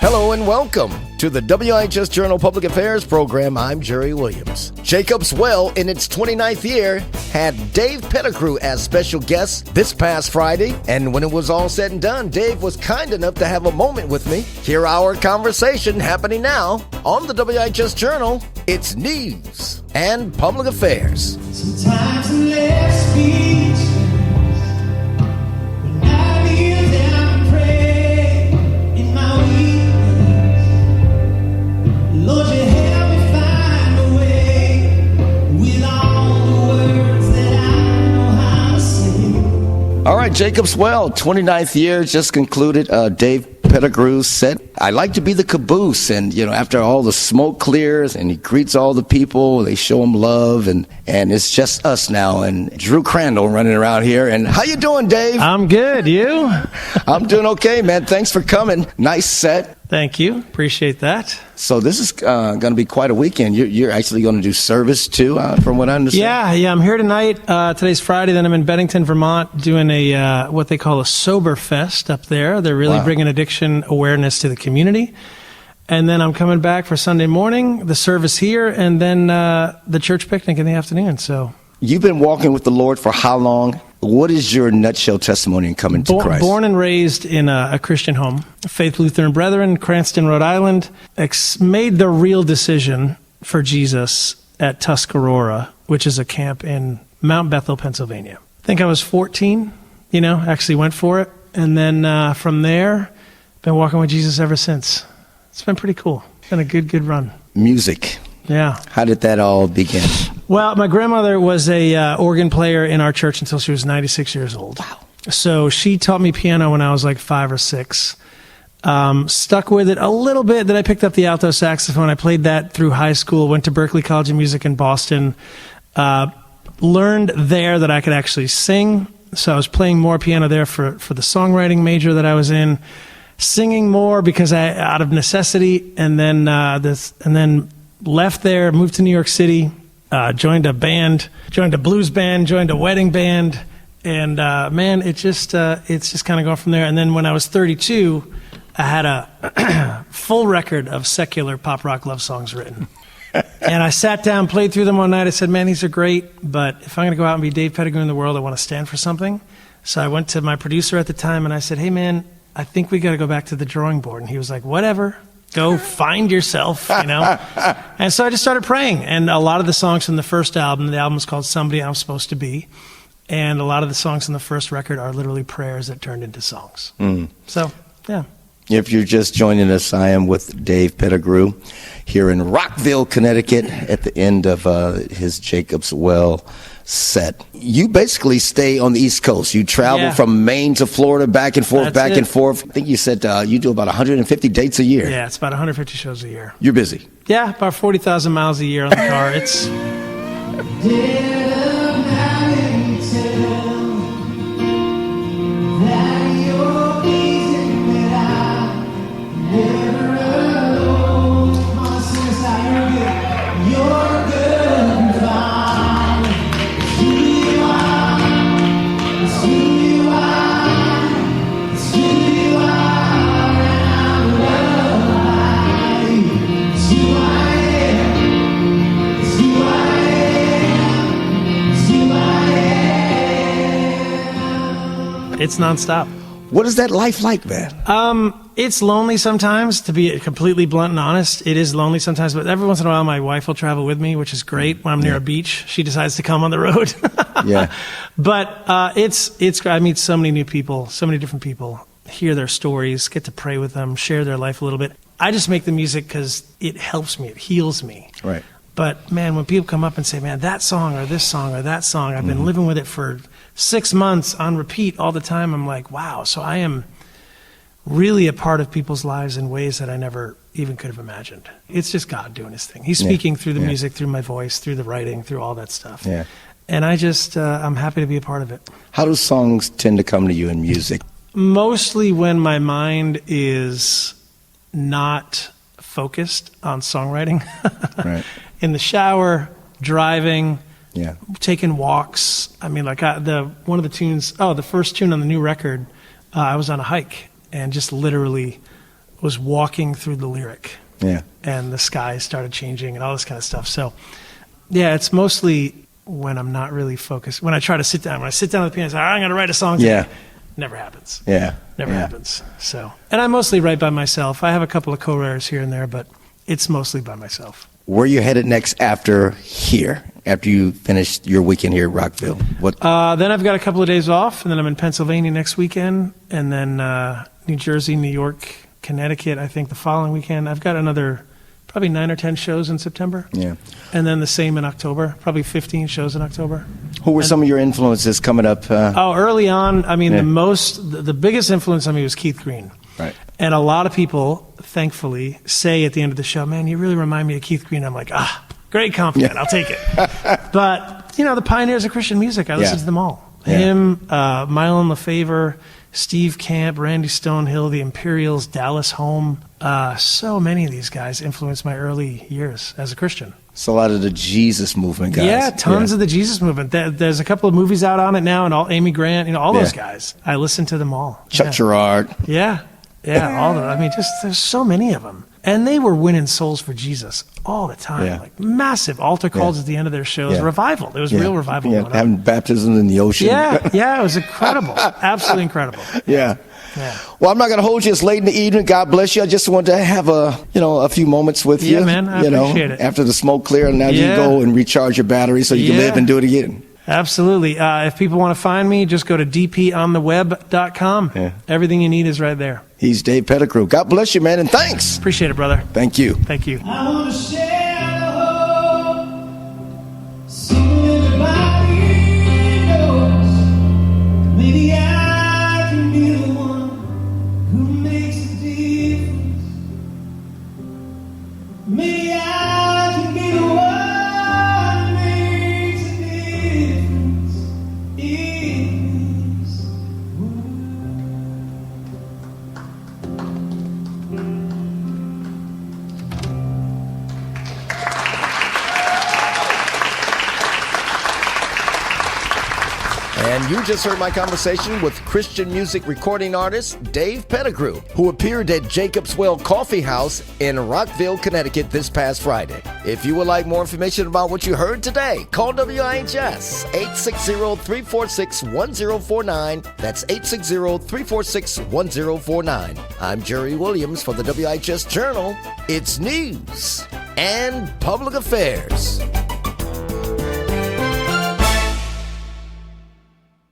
Hello and welcome to the WIHS Journal Public Affairs program. I'm Jerry Williams. Jacob's Well, in its 29th year, had Dave Pettigrew as special guest this past Friday. And when it was all said and done, Dave was kind enough to have a moment with me. Hear our conversation happening now on the WIHS Journal. It's news and public affairs. Sometimes I'm left speechless. Lord, you help me find a way with all the words that I know how to say. All right, Jacob's Well, 29th year just concluded. Dave Pettigrew's set. I like to be the caboose, and after all the smoke clears and he greets all the people, they show him love, and it's just us now and Drew Crandall running around here. And how you doing, Dave? I'm good. You? I'm doing okay, man. Thanks for coming. Nice set. Thank you. Appreciate that. So this is going to be quite a weekend. You're actually going to do service too, from what I understand. Yeah. I'm here tonight. Today's Friday. Then I'm in Bennington, Vermont, doing a what they call a sober fest up there. They're really bringing addiction awareness to the community. And then I'm coming back for Sunday morning, the service here, and then the church picnic in the afternoon. So you've been walking with the Lord for how long? What is your nutshell testimony in coming to Christ? Born and raised in a Christian home, Faith Lutheran Brethren, Cranston, Rhode Island. Made the real decision for Jesus at Tuscarora, which is a camp in Mount Bethel, Pennsylvania. I think I was 14, actually went for it. And then from there, been walking with Jesus ever since. It's been pretty cool. Been a good run. Music. Yeah. How did that all begin? Well, my grandmother was a organ player in our church until she was 96 years old. Wow. So she taught me piano when I was like 5 or 6. Stuck with it a little bit. Then I picked up the alto saxophone. I played that through high school, went to Berklee College of Music in Boston. Learned there that I could actually sing. So I was playing more piano there for the songwriting major that I was in. Singing more because out of necessity. And then left there, moved to New York City. Joined a band, joined a blues band, joined a wedding band, and it's just kind of going from there. And then when I was 32, I had a full record of secular pop rock love songs written. And I sat down, played through them one night. I said, man, these are great, but if I'm going to go out and be Dave Pettigrew in the world, I want to stand for something. So I went to my producer at the time and I said, hey man, I think we got to go back to the drawing board. And he was like, whatever. Go find yourself, And so I just started praying. And a lot of the songs from the first album, the album is called Somebody I'm Supposed to Be. And a lot of the songs from the first record are literally prayers that turned into songs. So, yeah. If you're just joining us, I am with Dave Pettigrew here in Rockville, Connecticut, at the end of his Jacob's Well set. You basically stay on the East Coast. You travel from Maine to Florida, back and forth, and forth. I think you said you do about 150 dates a year. Yeah, it's about 150 shows a year. You're busy. Yeah, about 40,000 miles a year on the car. It's... It's nonstop. What is that life like, man? It's lonely sometimes, to be completely blunt and honest. It is lonely sometimes, but every once in a while my wife will travel with me, which is great. When I'm near a beach, she decides to come on the road. Yeah. But it's I meet so many new people, so many different people, hear their stories, get to pray with them, share their life a little bit. I just make the music because it helps me, it heals me. Right. But man, when people come up and say, man, that song or this song or that song, I've been living with it for 6 months on repeat all the time. I'm like, wow. So I am really a part of people's lives in ways that I never even could have imagined. It's just God doing his thing. He's speaking through the music, through my voice, through the writing, through all that stuff. Yeah. And I just, I'm happy to be a part of it. How do songs tend to come to you in music? Mostly when my mind is not focused on songwriting. Right. In the shower, driving, Yeah. taking walks. I mean, like one of the tunes, the first tune on the new record, I was on a hike and just literally was walking through the lyric. Yeah. And the sky started changing and all this kind of stuff. So, yeah, it's mostly when I'm not really focused. When I try to sit down, at the piano, I say, I'm going to write a song today. Yeah. Never happens. Yeah. Never happens. So, and I mostly write by myself. I have a couple of co-writers here and there, but it's mostly by myself. Where are you headed next after you finish your weekend here at Rockville? What? Then I've got a couple of days off, and then I'm in Pennsylvania next weekend, and then New Jersey, New York, Connecticut, I think the following weekend. I've got another probably 9 or 10 shows in September. Yeah. And then the same in October, probably 15 shows in October. Who were some of your influences coming up? Early on, I mean, the biggest influence on me was Keith Green. Right. And a lot of people, thankfully, say at the end of the show, man, you really remind me of Keith Green. I'm like, great compliment. I'll take it. But, the pioneers of Christian music, I listen to them all. Yeah. Him, Mylon LeFavor, Steve Camp, Randy Stonehill, the Imperials, Dallas Home. So many of these guys influenced my early years as a Christian. So a lot of the Jesus movement guys. Yeah, tons of the Jesus movement. There's a couple of movies out on it now, and Amy Grant, all those guys. I listen to them all. Chuck Girard. Yeah, all of them. I mean, there's so many of them. And they were winning souls for Jesus all the time. Yeah. Like massive altar calls at the end of their shows. Yeah. Revival. There was real revival going on. Having baptism in the ocean. Yeah, it was incredible. Absolutely incredible. Yeah. Yeah. Well, I'm not going to hold you. It's late in the evening. God bless you. I just wanted to have a few moments with you. Yeah, man. I appreciate it. After the smoke cleared, now you can go and recharge your battery so you can live and do it again. Absolutely. If people want to find me, just go to dpontheweb.com. Yeah. Everything you need is right there. He's Dave Pettigrew. God bless you, man, and thanks. Appreciate it, brother. Thank you. Thank you. I want to share the hope so everybody knows. Maybe I can be the one who makes a difference. Maybe I can be the one who makes a difference in this world. And you just heard my conversation with Christian music recording artist Dave Pettigrew, who appeared at Jacob's Well Coffee House in Rockville, Connecticut this past Friday. If you would like more information about what you heard today, call WIHS 860-346-1049. That's 860-346-1049. I'm Jerry Williams for the WIHS Journal. It's news and public affairs.